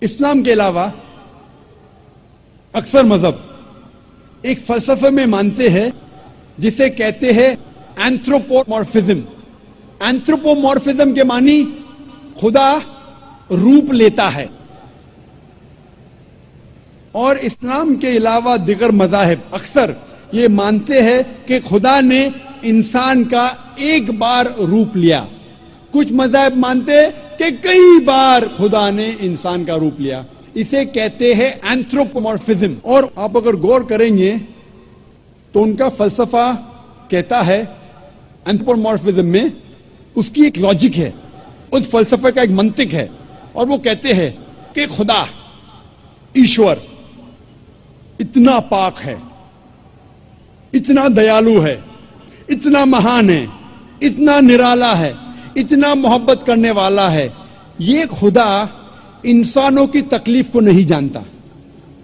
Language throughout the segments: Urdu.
اسلام کے علاوہ اکثر مذہب ایک فلسفے میں مانتے ہیں جسے کہتے ہیں اینتھروپومورفزم. اینتھروپومورفزم کے معنی خدا روپ لیتا ہے. اور اسلام کے علاوہ دیگر مذاہب اکثر یہ مانتے ہیں کہ خدا نے انسان کا ایک بار روپ لیا. کچھ مذاہب مانتے ہیں کہ کئی بار خدا نے انسان کا روپ لیا. اسے کہتے ہیں اینتھروپومورفزم. اور آپ اگر غور کریں گے تو ان کا فلسفہ کہتا ہے اینتھروپومورفزم میں اس کی ایک لاجک ہے, اس فلسفے کا ایک منطق ہے, اور وہ کہتے ہیں کہ خدا ایشور اتنا پاک ہے, اتنا دیالو ہے, اتنا مہان ہے, اتنا نرالا ہے, اتنا محبت کرنے والا ہے. یہ خدا انسانوں کی تکلیف کو نہیں جانتا,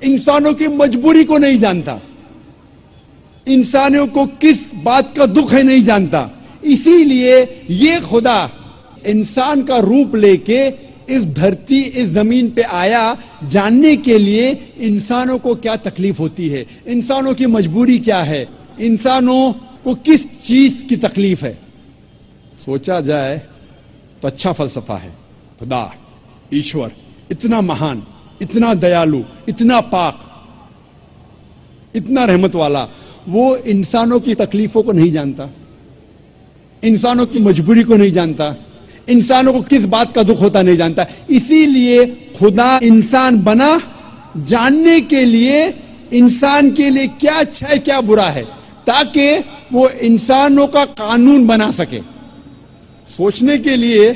انسانوں کی مجبوری کو نہیں جانتا, انسانوں کو کس بات کا دکھ ہے نہیں جانتا. اسی لیے یہ خدا انسان کا روپ لے کے اس دھرتی, اس زمین پہ آیا جاننے کے لیے انسانوں کو کیا تکلیف ہوتی ہے, انسانوں کی مجبوری کیا ہے, انسانوں کو کس چیز کی تکلیف ہے. سوچا جائے تو اچھا فلسفہ ہے. خدا ایشور اتنا مہان, اتنا دیالو, اتنا پاک, اتنا رحمت والا, وہ انسانوں کی تکلیفوں کو نہیں جانتا, انسانوں کی مجبوری کو نہیں جانتا, انسانوں کو کس بات کا دکھ ہوتا نہیں جانتا. اسی لیے خدا انسان بنا جاننے کے لیے انسان کے لیے کیا اچھا ہے کیا برا ہے, تاکہ وہ انسانوں کا قانون بنا سکے. سوچنے کے لیے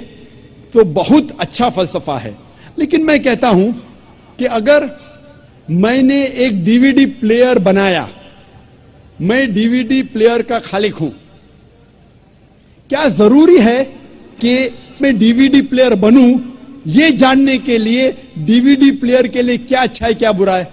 تو بہت اچھا فلسفہ ہے. لیکن میں کہتا ہوں کہ اگر میں نے ایک ڈی وی ڈی پلیئر بنایا, میں ڈی وی ڈی پلیئر کا خالق ہوں, کیا ضروری ہے کہ میں ڈی وی ڈی پلیئر بنوں یہ جاننے کے لیے ڈی وی ڈی پلیئر کے لیے کیا اچھا ہے کیا برا ہے؟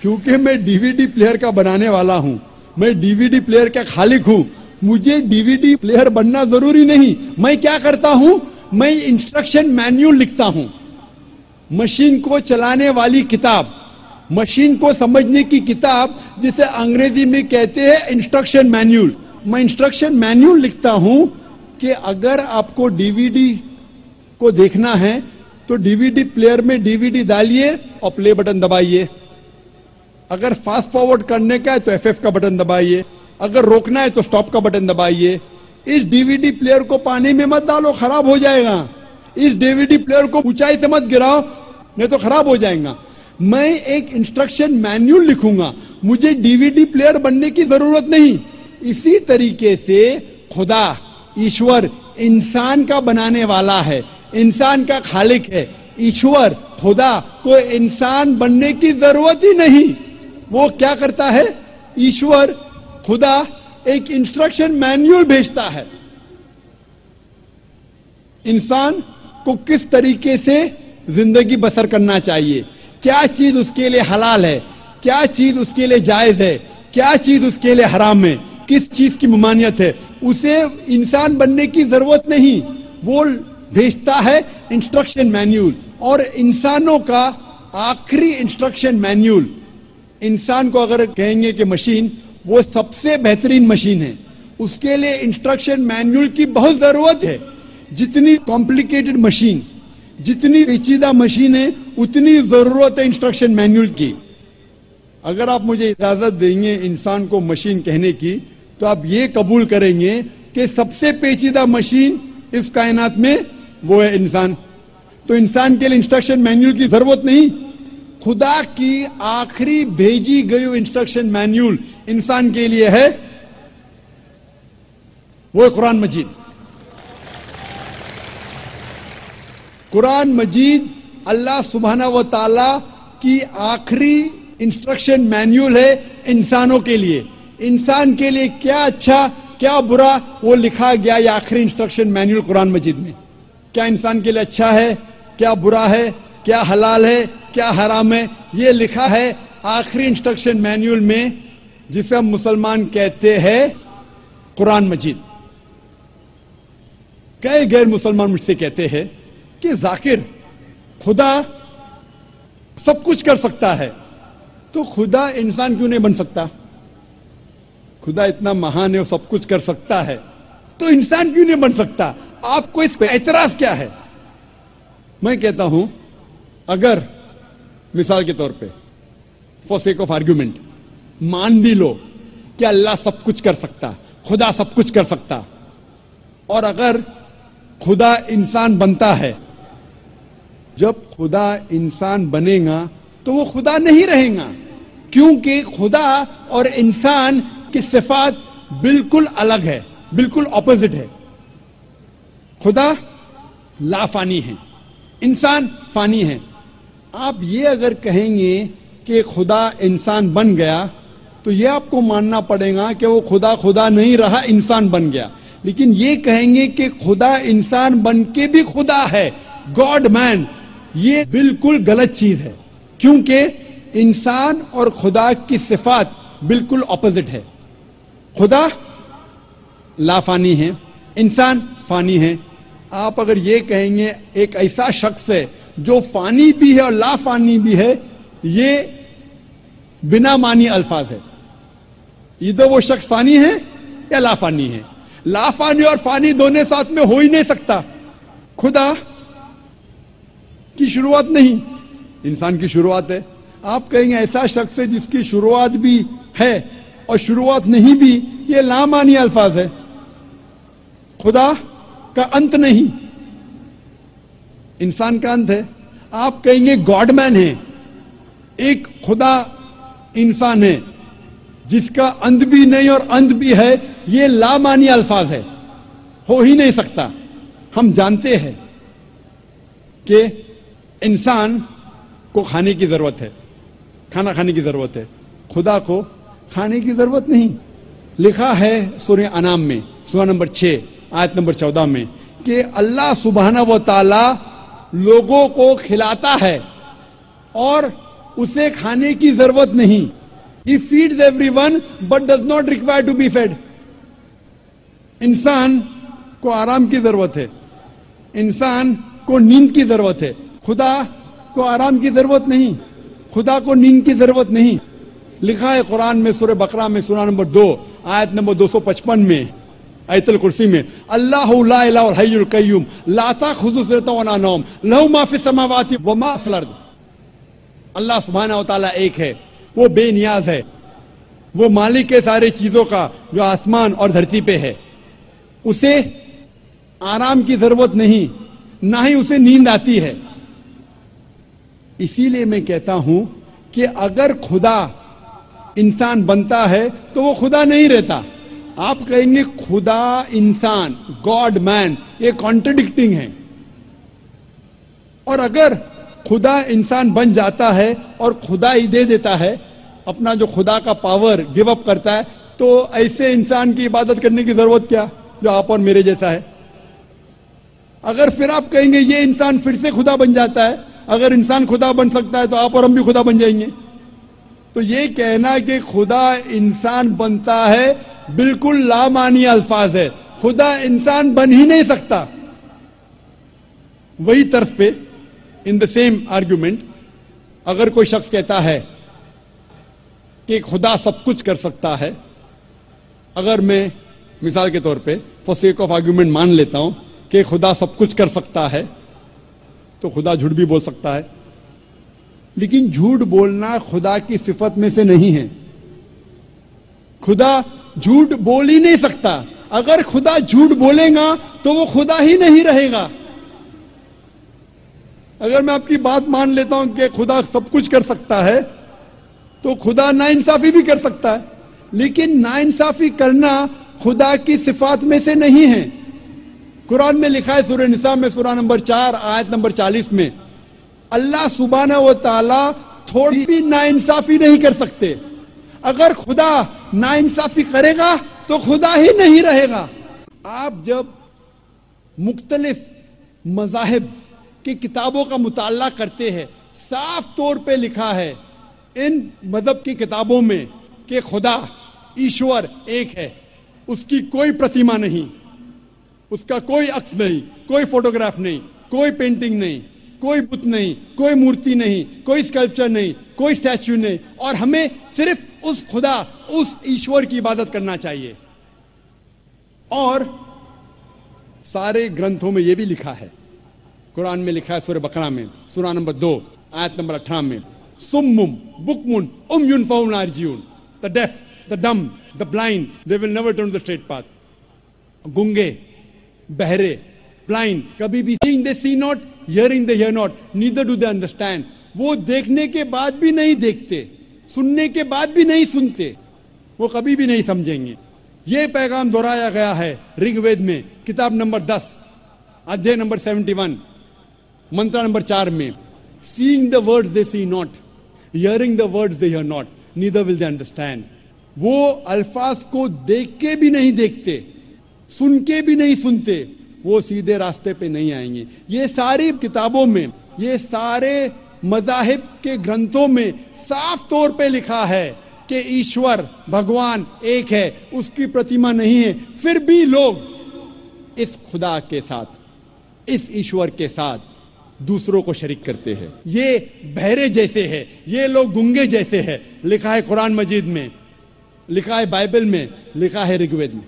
کیونکہ میں ڈی وی ڈی پلیئر کا بنانے والا ہوں, میں ڈی وی ڈی پلیئر کا خالق ہوں, مجھے ڈی وی ڈی پلیئر بننا ضروری نہیں. میں کیا کرتا ہوں, میں انسٹرکشن مینیول لکھتا ہوں, مشین کو چلانے والی کتاب, مشین کو سمجھنے کی کتاب, جسے انگریزی میں کہتے ہیں انسٹرکشن مینیول. میں انسٹرکشن مینیول لکھتا ہوں کہ اگر آپ کو ڈی وی ڈی کو دیکھنا ہے تو ڈی وی ڈی پلیئر میں ڈی وی ڈی ڈالیے اور پلے بٹن دبائیے. اگر فاسٹ فارورڈ کرنے کا ہے تو ایف کا بٹن دبائیے, اگر روکنا ہے تو سٹاپ کا بٹن دبائیے. اس ڈی وی ڈی پلیئر کو پانی میں مت ڈالو, خراب ہو جائے گا. اس ڈی وی ڈی پلیئر کو اونچائی سے مت گراؤ, نہیں تو خراب ہو جائے گا. میں ایک انسٹرکشن مینیول لکھوں گا, مجھے ڈی وی ڈی پلیئر بننے کی ضرورت نہیں. اسی طریقے سے خدا ایشور انسان کا بنانے والا ہے, انسان کا خالق ہے. ایشور خدا کو انسان بننے کی ضرورت ہی نہیں. وہ کیا کرتا ہے, ایشور خدا ایک انسٹرکشن مینیول بھیجتا ہے انسان کو کس طریقے سے زندگی بسر کرنا چاہیے, کیا چیز اس کے لیے حلال ہے, کیا چیز اس کے لیے جائز ہے, کیا چیز اس کے لیے حرام ہے, کس چیز کی ممانعت ہے. اسے انسان بننے کی ضرورت نہیں, وہ بھیجتا ہے انسٹرکشن مینیول. اور انسانوں کا آخری انسٹرکشن مینیول, انسان کو اگر کہیں گے کہ مشین وہ سب سے بہترین مشین ہے, اس کے لیے انسٹرکشن مینیول کی بہت ضرورت ہے. جتنی کمپلیکیٹڈ مشین, جتنی پیچیدہ مشین ہے, اتنی ضرورت ہے انسٹرکشن مینیول کی. اگر آپ مجھے اجازت دیں گے انسان کو مشین کہنے کی, تو آپ یہ قبول کریں گے کہ سب سے پیچیدہ مشین اس کائنات میں وہ ہے انسان. تو انسان کے لیے انسٹرکشن مینیول کی ضرورت نہیں. خدا کی آخری بھیجی گئی انسٹرکشن مینیول انسان کے لیے ہے, وہ قرآن مجید. قرآن مجید اللہ سبحانہ و تعالی کی آخری انسٹرکشن مینیول ہے انسانوں کے لیے. انسان کے لیے کیا اچھا کیا برا وہ لکھا گیا یہ آخری انسٹرکشن مینیول قرآن مجید میں. کیا انسان کے لیے اچھا ہے, کیا برا ہے, کیا حلال ہے, کیا حرام ہے, یہ لکھا ہے آخری انسٹرکشن مینیول میں, جسے ہم مسلمان کہتے ہیں قرآن مجید. کئی غیر مسلمان مجھ سے کہتے ہیں کہ ذاکر خدا سب کچھ کر سکتا ہے تو خدا انسان کیوں نہیں بن سکتا؟ خدا اتنا مہان ہے، وہ سب کچھ کر سکتا ہے تو انسان کیوں نہیں بن سکتا؟ آپ کو اس پہ اعتراض کیا ہے؟ میں کہتا ہوں اگر مثال کے طور پہ فار سیک آف آرگیومنٹ مان بھی لو کہ اللہ سب کچھ کر سکتا، خدا سب کچھ کر سکتا، اور اگر خدا انسان بنتا ہے، جب خدا انسان بنے گا تو وہ خدا نہیں رہے گا، کیونکہ خدا اور انسان کی صفات بالکل الگ ہے، بالکل اپوزٹ ہے۔ خدا لا فانی ہے، انسان فانی ہے۔ آپ یہ اگر کہیں گے کہ خدا انسان بن گیا تو یہ آپ کو ماننا پڑے گا کہ وہ خدا نہیں رہا، انسان بن گیا۔ لیکن یہ کہیں گے کہ خدا انسان بن کے بھی خدا ہے، گاڈ مین، یہ بالکل غلط چیز ہے، کیونکہ انسان اور خدا کی صفات بالکل اپوزٹ ہے۔ خدا لا فانی ہے، انسان فانی ہے۔ آپ اگر یہ کہیں گے ایک ایسا شخص ہے جو فانی بھی ہے اور لا فانی بھی ہے، یہ بنا معنی الفاظ ہے۔ ادھر وہ شخص فانی ہے یا لا فانی ہے۔ لا فانی اور فانی دونوں ساتھ میں ہو ہی نہیں سکتا۔ خدا کی شروعات نہیں، انسان کی شروعات ہے۔ آپ کہیں گے ایسا شخص ہے جس کی شروعات بھی ہے اور شروعات نہیں بھی، یہ لا معنی الفاظ ہے۔ خدا کا انت نہیں، انسان کا انت ہے۔ آپ کہیں گے گاڈ مین ہے، ایک خدا انسان ہے جس کا انت بھی نہیں اور انت بھی ہے، یہ لا معنی الفاظ ہے، ہو ہی نہیں سکتا۔ ہم جانتے ہیں کہ انسان کو کھانے کی ضرورت ہے، کھانا کھانے کی ضرورت ہے، خدا کو کھانے کی ضرورت نہیں۔ لکھا ہے سورہ انعام میں سورہ نمبر 6 آیت نمبر 14 میں کہ اللہ سبحانہ و تعالی لوگوں کو کھلاتا ہے اور اسے کھانے کی ضرورت نہیں۔ He feeds everyone but does not require to be fed۔ انسان کو آرام کی ضرورت ہے، انسان کو نیند کی ضرورت ہے، خدا کو آرام کی ضرورت نہیں، خدا کو نیند کی ضرورت نہیں۔ لکھا ہے قرآن میں سورہ بقرہ میں سورہ نمبر 2 آیت نمبر 255 میں آیت الکرسی میں، اللہ لا الہ الحی القیوم لا تاخذہ سنۃ ولا نوم لہ ما فی السماوات و ما فی الارض۔ اللہ سبحانہ و تعالیٰ ایک ہے، وہ بے نیاز ہے، وہ مالک ہے سارے چیزوں کا جو آسمان اور دھرتی پہ ہے، اسے آرام کی ضرورت نہیں، نہ ہی اسے نیند آتی ہے۔ اسی لیے میں کہتا ہوں کہ اگر خدا انسان بنتا ہے تو وہ خدا نہیں رہتا۔ آپ کہیں گے خدا انسان، گاڈ مین، یہ کانٹرڈکٹنگ ہے۔ اور اگر خدا انسان بن جاتا ہے اور خدا ہی دے دیتا ہے اپنا جو خدا کا پاور گیو اپ کرتا ہے، تو ایسے انسان کی عبادت کرنے کی ضرورت کیا جو آپ اور میرے جیسا ہے؟ اگر پھر آپ کہیں گے یہ انسان پھر سے خدا بن جاتا ہے، اگر انسان خدا بن سکتا ہے تو آپ اور ہم بھی خدا بن جائیں گے۔ تو یہ کہنا کہ خدا انسان بنتا ہے بالکل لامعنی الفاظ ہے، خدا انسان بن ہی نہیں سکتا۔ وہی طرز پہ ان دا سیم آرگیومنٹ اگر کوئی شخص کہتا ہے کہ خدا سب کچھ کر سکتا ہے، اگر میں مثال کے طور پہ فار سیک آف آرگیومنٹ مان لیتا ہوں کہ خدا سب کچھ کر سکتا ہے، تو خدا جھوٹ بھی بول سکتا ہے۔ لیکن جھوٹ بولنا خدا کی صفت میں سے نہیں ہے۔ خدا جھوٹ بول ہی نہیں سکتا۔ اگر خدا جھوٹ بولے گا تو وہ خدا ہی نہیں رہے گا۔ اگر میں آپ کی بات مان لیتا ہوں کہ خدا سب کچھ کر سکتا ہے تو خدا ناانصافی بھی کر سکتا ہے، لیکن ناانصافی کرنا خدا کی صفات میں سے نہیں ہے۔ قرآن میں لکھا ہے سورہ نساء میں سورہ نمبر 4 آیت نمبر 40 میں، اللہ سبحانہ و تعالی تھوڑی بھی ناانصافی نہیں کر سکتے۔ اگر خدا ناانصافی کرے گا تو خدا ہی نہیں رہے گا۔ آپ جب مختلف مذاہب کی کتابوں کا مطالعہ کرتے ہیں، صاف طور پہ لکھا ہے ان مذہب کی کتابوں میں کہ خدا ایشور ایک ہے، اس کی کوئی پرتیما نہیں، اس کا کوئی عکس نہیں، کوئی فوٹوگراف نہیں، کوئی پینٹنگ نہیں، کوئی بت نہیں, کوئی مورتی نہیں, کوئی اسکلپچر نہیں, کوئی اسٹیچو نہیں, اور ہمیں صرف اس خدا, اس ایشور کی عبادت کرنا چاہیے. اور سارے گرنتھوں میں یہ بھی لکھا ہے, قرآن میں لکھا ہے سورہ بقرہ میں سورہ نمبر 2 آیت نمبر 18 میں, سمم بکمن عمیٌ فہم لا یرجعون, the deaf, the dumb, the blind, they will never turn the straight path. گنگے, بہرے, blind, کبھی بھی seeing they see not, hearing they hear not, neither do they understand. وہ دیکھنے کے بعد بھی نہیں دیکھتے, سننے کے بعد بھی نہیں سنتے, وہ کبھی بھی نہیں سمجھیں گے. یہ پیغام دہرایا گیا ہے رگ وید میں کتاب نمبر 10 ادھیے نمبر 71 منترا نمبر 4 میں, seeing the words they see not, hearing the words they hear not, neither will they understand. وہ الفاظ کو دیکھ کے بھی نہیں دیکھتے, سن کے بھی نہیں سنتے, وہ سیدھے راستے پہ نہیں آئیں گے. یہ ساری کتابوں میں, یہ سارے مذاہب کے گرنتھوں میں صاف طور پہ لکھا ہے کہ ایشور بھگوان ایک ہے, اس کی پرتیما نہیں ہے. پھر بھی لوگ اس خدا کے ساتھ, اس ایشور کے ساتھ دوسروں کو شریک کرتے ہیں. یہ بہرے جیسے ہے, یہ لوگ گنگے جیسے ہے. لکھا ہے قرآن مجید میں, لکھا ہے بائبل میں, لکھا ہے رگ وید میں.